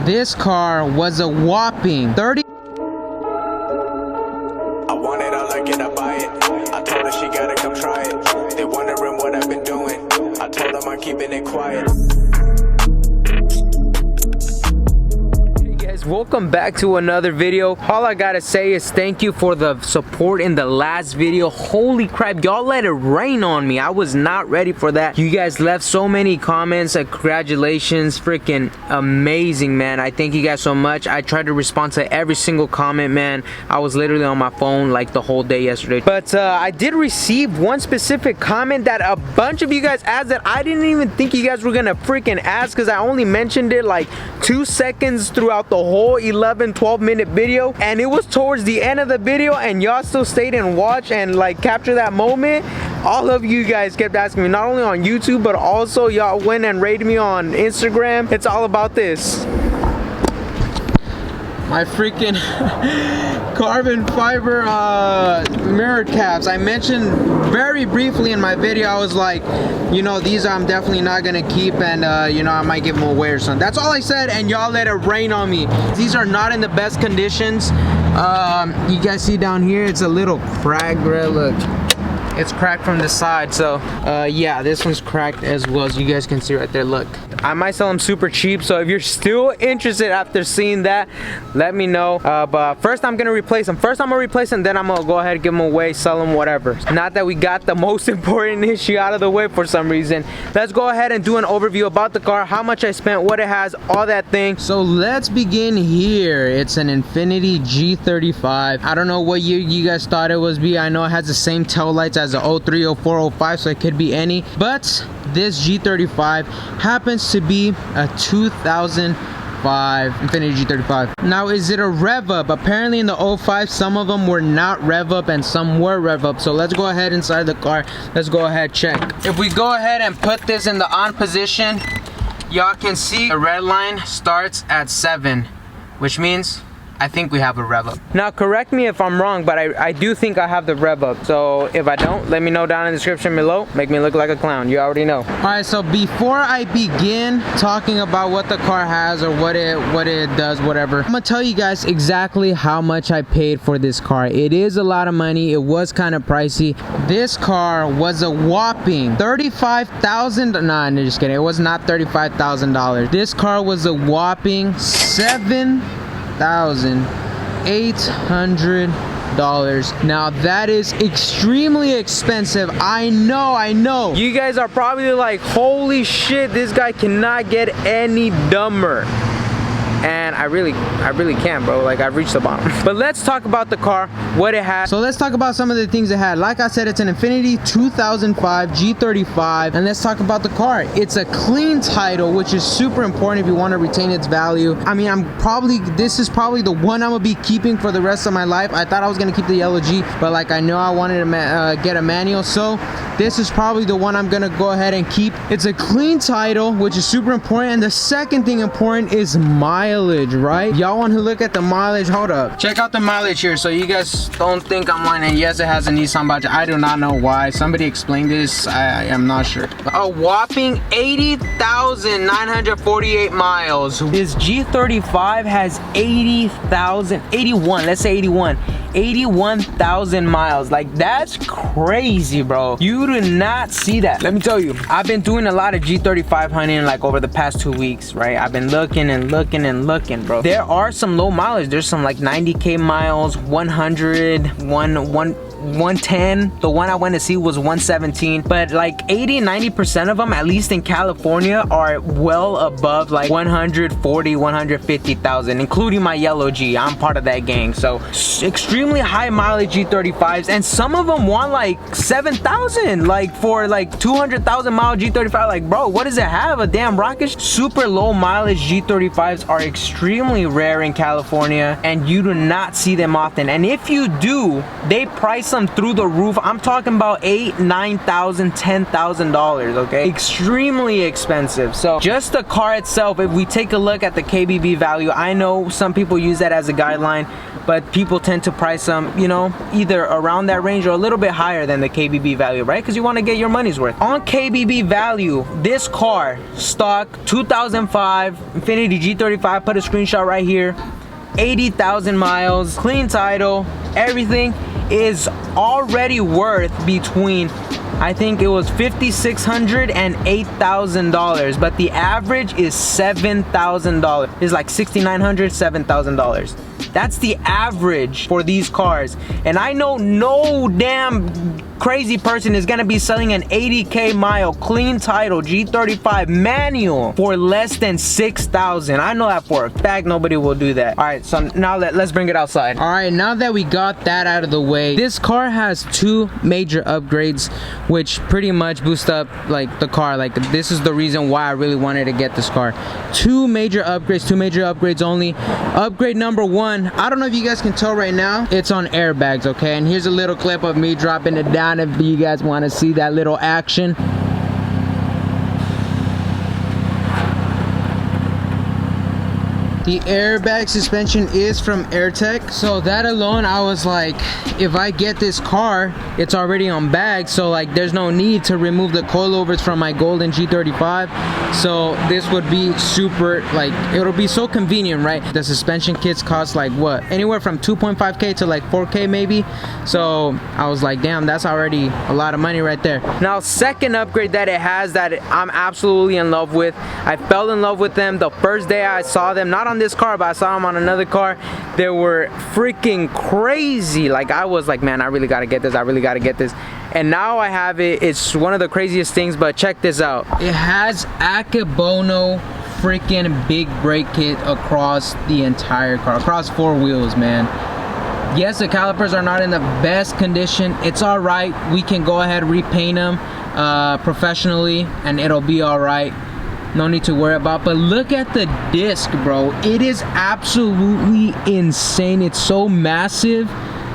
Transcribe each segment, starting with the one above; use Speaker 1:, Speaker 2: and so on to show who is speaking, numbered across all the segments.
Speaker 1: This car was a whopping 30.
Speaker 2: I want it, I like it, I buy it. I told her she gotta come try it. They wondering what I've been doing. I told them I'm keeping it quiet.
Speaker 1: Welcome back to another video. All I gotta say is thank you for the support in the last video. Holy crap, y'all let it rain on me. I was not ready for that. You guys left so many comments. Congratulations, freaking amazing, man. I thank you guys so much. I tried to respond to every single comment, man. I was literally on my phone like the whole day yesterday, but I did receive one specific comment that a bunch of you guys asked that I didn't even think you guys were gonna freaking ask, because I only mentioned it like 2 seconds throughout the whole 11-12 minute video, and it was towards the end of the video and y'all still stayed and watched and like capture that moment. All of you guys kept asking me, not only on YouTube but also y'all went and rated me on Instagram. It's all about this, my freaking carbon fiber mirror caps. I mentioned very briefly in my video, I was like, you know, these I'm definitely not gonna keep, and you know, I might give them away or something. That's all I said, and y'all let it rain on me. These are not in the best conditions. You guys see down here, it's a little cracked, bro. Look, it's cracked from the side. So yeah, this one's cracked as well, as you guys can see right there. Look, I might sell them super cheap, so if you're still interested after seeing that, let me know. But first I'm gonna replace them. First I'm gonna replace them, then I'm gonna go ahead and give them away, sell them, whatever. Not that we got the most important issue out of the way for some reason. Let's go ahead and do an overview about the car, how much I spent, what it has, all that thing. So let's begin here. It's an Infiniti G35. I don't know what year you guys thought it was. I know it has the same tail lights as the 03, 04, 05, so it could be any, but this G35 happens to be a 2005 Infiniti G35. Now, is it a Rev Up? Apparently in the 05, some of them were not Rev Up and some were Rev Up. So let's go ahead inside the car. Let's go ahead check. If we go ahead and put this in the on position, y'all can see the red line starts at 7, which means I think we have a Rev Up. Now correct me if I'm wrong, but I do think I have the Rev Up. So if I don't, let me know down in the description below. Make me look like a clown, you already know. Alright, so before I begin talking about what the car has or what it does, whatever, I'm gonna tell you guys exactly how much I paid for this car. It is a lot of money. It was kind of pricey. This car was a whopping $35,000. Nah, I'm just kidding. It was not $35,000. This car was a whopping $7,800. Now that is extremely expensive. I know. You guys are probably like, holy shit, this guy cannot get any dumber. And I really can't, bro. Like, I've reached the bottom. But let's talk about the car, what it has. So let's talk about some of the things it had. Like I said, it's an Infiniti 2005 G35, and let's talk about the car. It's a clean title, which is super important if you want to retain its value. I mean, this is probably the one I'm gonna be keeping for the rest of my life. I thought I was gonna keep the yellow G, but like, I know I wanted to get a manual, so this is probably the one I'm gonna go ahead and keep. It's a clean title, which is super important. And the second thing important is mileage, right? Y'all want to look at the mileage? Hold up, check out the mileage here, so you guys don't think I'm lying. And yes, it has a Nissan badge. I do not know why. Somebody explained this. I am not sure. A whopping 80,948 miles. This G35 has 81,000 miles. Like, that's crazy, bro. You do not see that. Let me tell you, I've been doing a lot of G35 hunting like over the past 2 weeks, right? I've been looking and looking and looking, bro. There are some low mileage. There's some like 90K miles, 100, 110. The one I went to see was 117, but like 80-90% of them, at least in California, are well above like 140, 150,000, including my yellow G. I'm part of that gang. So extremely high mileage G35s, and some of them want like 7,000, like for like 200,000 mile G35. Like, bro, what does it have? A damn rocket? Super low mileage G35s are extremely rare in California, and you do not see them often. And if you do, they price some through the roof. I'm talking about $8,000, $9,000, $10,000, okay? Extremely expensive. So just the car itself, if we take a look at the KBB value, I know some people use that as a guideline, but people tend to price them, you know, either around that range or a little bit higher than the KBB value, right? Because you want to get your money's worth. On KBB value, this car, stock 2005 Infiniti G35, put a screenshot right here, 80,000 miles, clean title, everything, is already worth between, I think it was $5,600 and $8,000, but the average is $7,000. It's like $6,900, $7,000. That's the average for these cars. And I know no damn crazy person is gonna be selling an 80K mile clean title G35 manual for less than $6,000. I know that for a fact. Nobody will do that. All right, so now let's bring it outside. All right, now that we got that out of the way, this car has two major upgrades, which pretty much boost up like the car. Like, this is the reason why I really wanted to get this car. Two major upgrades only. Upgrade number one, I don't know if you guys can tell right now, it's on airbags, okay? And here's a little clip of me dropping it down if you guys want to see that little action. The airbag suspension is from AirTech, so that alone, I was like, if I get this car, it's already on bag, so like there's no need to remove the coilovers from my golden G35. So this would be super, like, it'll be so convenient, right? The suspension kits cost like what, anywhere from 2.5K to like 4K maybe. So I was like, damn, that's already a lot of money right there. Now, second upgrade that it has that I'm absolutely in love with, I fell in love with them the first day I saw them, not on this car, but I saw them on another car. They were freaking crazy. Like, I was like, man, I really gotta get this, I really gotta get this. And now I have it. It's one of the craziest things, but check this out. It has Akebono freaking big brake kit across the entire car, across four wheels, man. Yes, the calipers are not in the best condition. It's all right. We can go ahead repaint them professionally and it'll be all right. No need to worry about. But look at the disc, bro. It is absolutely insane. It's so massive.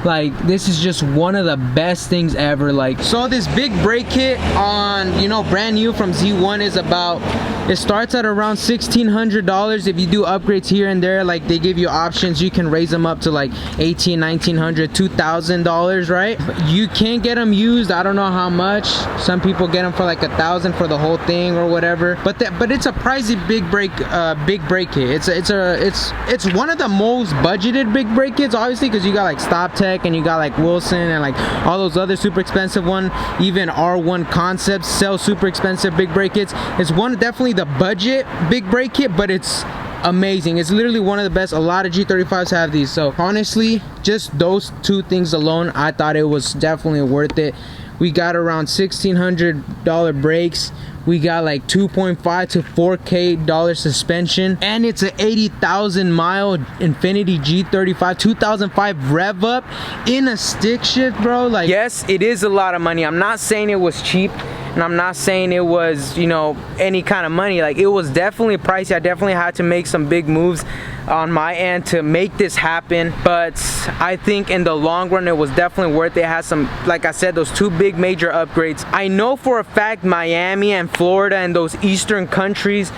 Speaker 1: Like, this is just one of the best things ever. Like, so this big brake kit on, you know, brand new from Z1 is about, it starts at around $1,600. If you do upgrades here and there, like they give you options, you can raise them up to like $1,800, $1,900, $2,000, right? But you can get them used. I don't know how much. Some people get them for like $1,000 for the whole thing or whatever. But it's a pricey big brake kit. It's one of the most budgeted big brake kits, obviously, because you got like Stop Tech and you got like Wilson and like all those other super expensive one. Even R1 Concepts sell super expensive big brake kits. It's definitely the budget big brake kit, but it's amazing. It's literally one of the best. A lot of G35s have these. So honestly, just those two things alone, I thought it was definitely worth it. We got around $1,600 brakes. We got like 2.5 to 4K suspension, and it's an 80,000 mile Infiniti G35 2005 Rev Up in a stick shift, bro. Like, yes, it is a lot of money. I'm not saying it was cheap, and I'm not saying it was, you know, any kind of money. Like, it was definitely pricey. I definitely had to make some big moves on my end to make this happen, but I think in the long run it was definitely worth it. It has some, like I said, those two big major upgrades. I know for a fact Miami and Florida and those eastern countries,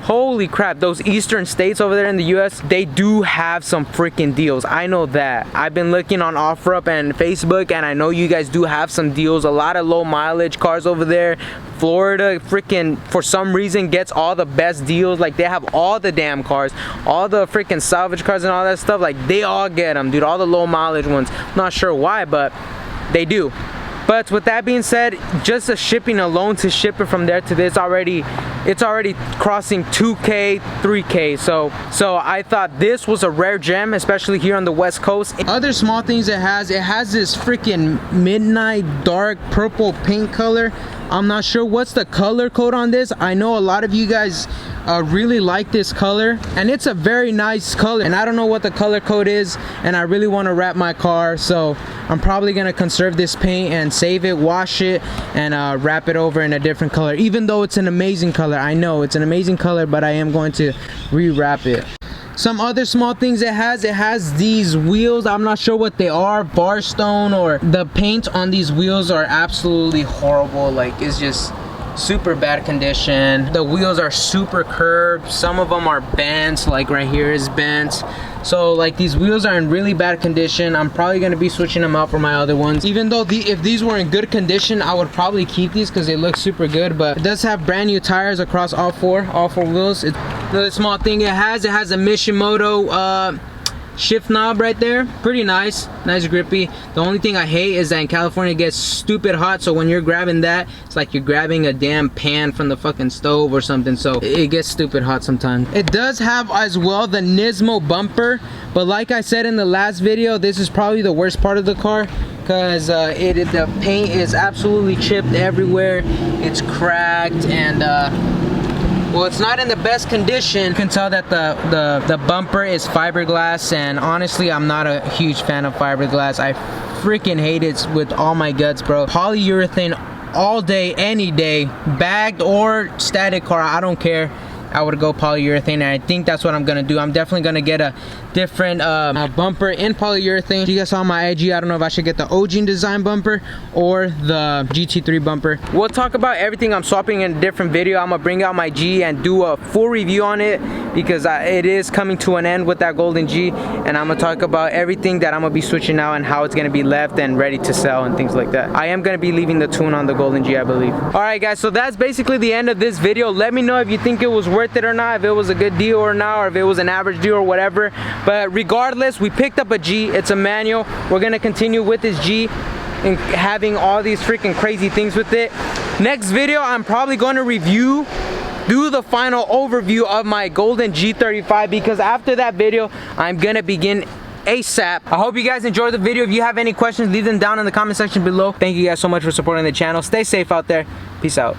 Speaker 1: holy crap, those eastern states over there in the US, they do have some freaking deals. I know that. I've been looking on OfferUp and Facebook, and I know you guys do have some deals. A lot of low mileage cars over there. Florida freaking, for some reason, gets all the best deals. Like, they have all the damn cars, all the freaking salvage cars and all that stuff. Like, they all get them, dude. All the low mileage ones. Not sure why, but they do. But with that being said, just the shipping alone, to ship it from there to this, it's already crossing 2K, 3K. So I thought this was a rare gem, especially here on the West Coast. Other small things it has this freaking midnight dark purple paint color. I'm not sure what's the color code on this. I know a lot of you guys really like this color, and it's a very nice color, and I don't know what the color code is, and I really want to wrap my car, so I'm probably gonna conserve this paint and save it, wash it, and wrap it over in a different color. Even though it's an amazing color, I know it's an amazing color, but I am going to re-wrap it. Some other small things it has these wheels. I'm not sure what they are, Barstone, or the paint on these wheels are absolutely horrible. Like, it's just super bad condition. The wheels are super curved. Some of them are bent, like right here is bent. So like these wheels are in really bad condition. I'm probably going to be switching them out for my other ones. Even though if these were in good condition, I would probably keep these because they look super good. But it does have brand new tires across all four wheels. It's another small thing it has a Mishimoto shift knob right there. Pretty nice grippy. The only thing I hate is that in California it gets stupid hot, so when you're grabbing that, it's like you're grabbing a damn pan from the fucking stove or something, so it gets stupid hot sometimes. It does have as well the Nismo bumper, but like I said in the last video, this is probably the worst part of the car because the paint is absolutely chipped everywhere. It's cracked and well, it's not in the best condition. You can tell that the bumper is fiberglass, and honestly, I'm not a huge fan of fiberglass. I freaking hate it with all my guts, bro. Polyurethane all day, any day, bagged or static car, I don't care. I would go polyurethane, and I think that's what I'm gonna do. I'm definitely gonna get a different bumper in polyurethane. You guys saw my IG. I don't know if I should get the OG design bumper or the GT3 bumper. We'll talk about everything I'm swapping in a different video. I'm gonna bring out my G and do a full review on it because it is coming to an end with that golden G, and I'm gonna talk about everything that I'm gonna be switching out and how it's gonna be left and ready to sell and things like that. I am gonna be leaving the tune on the golden G, I believe. All right, guys, so that's basically the end of this video. Let me know if you think it was worth it or not, if it was a good deal or not, or if it was an average deal or whatever. But regardless, we picked up a G. It's a manual. We're gonna continue with this G and having all these freaking crazy things with it. Next video, I'm probably going to do the final overview of my golden G35, because after that video I'm gonna begin ASAP. I hope you guys enjoyed the video. If you have any questions, leave them down in the comment section below. Thank you guys so much for supporting the channel. Stay safe out there. Peace out.